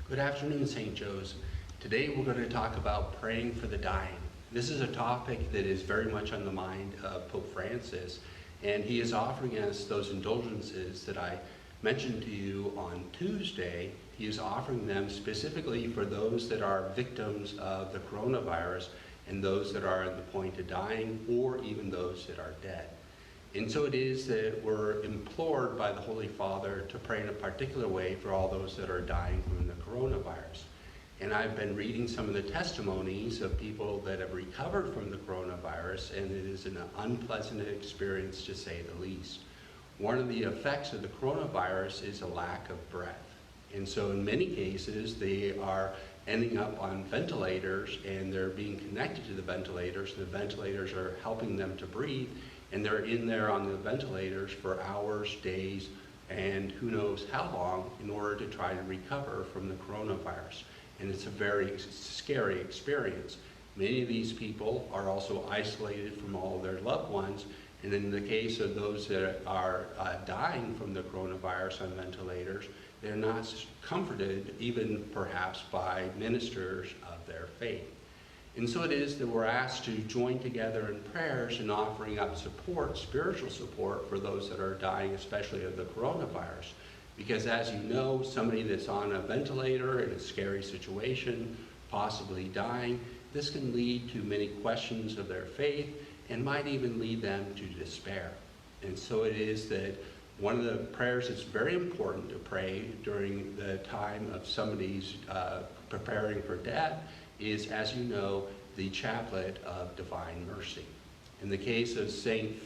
Good afternoon, St. Joe's. Today we're going to talk about praying for the dying. This is a topic that is very much on the mind of Pope Francis, and he is offering us those indulgences that I mentioned to you on Tuesday. He is offering them specifically for those that are victims of the coronavirus and those that are at the point of dying, or even those that are dead. And so it is that we're implored by the Holy Father to pray in a particular way for all those that are dying from the coronavirus. And I've been reading some of the testimonies of people that have recovered from the coronavirus, and it is an unpleasant experience to say the least. One of the effects of the coronavirus is a lack of breath. And so in many cases, they are ending up on ventilators, and they're being connected to the ventilators. The ventilators are helping them to breathe, and they're in there on the ventilators for hours, days, and who knows how long in order to try to recover from the coronavirus. And it's a very scary experience. Many of these people are also isolated from all of their loved ones, and in the case of those that are dying from the coronavirus on ventilators, they're not comforted even perhaps by ministers of their faith. And so it is that we're asked to join together in prayers and offering up support, spiritual support, for those that are dying, especially of the coronavirus. Because as you know, somebody that's on a ventilator in a scary situation, possibly dying, this can lead to many questions of their faith and might even lead them to despair. And so it is that one of the prayers that's very important to pray during the time of somebody's preparing for death is, as you know, the Chaplet of Divine Mercy. In the case of Saint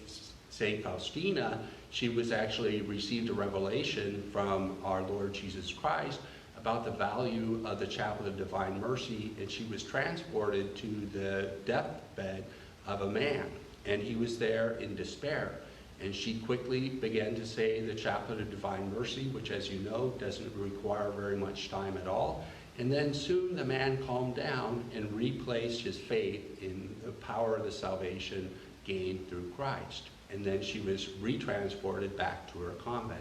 Faustina, she was actually received a revelation from our Lord Jesus Christ about the value of the Chaplet of Divine Mercy, and she was transported to the deathbed of a man, and he was there in despair. And she quickly began to say the Chaplet of Divine Mercy, which, as you know, doesn't require very much time at all. And then soon the man calmed down and replaced his faith in the power of the salvation gained through Christ. And then she was retransported back to her convent.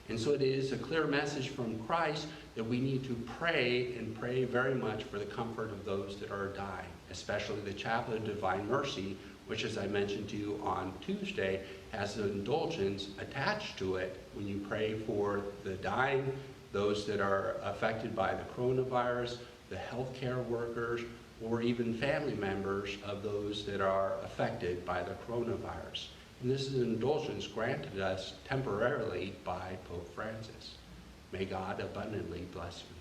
And so it is a clear message from Christ that we need to pray, and pray very much for the comfort of those that are dying, especially the Chaplet of Divine Mercy, which, as I mentioned to you on Tuesday, has an indulgence attached to it when you pray for the dying, those that are affected by the coronavirus, the healthcare workers, or even family members of those that are affected by the coronavirus. And this is an indulgence granted us temporarily by Pope Francis. May God abundantly bless you.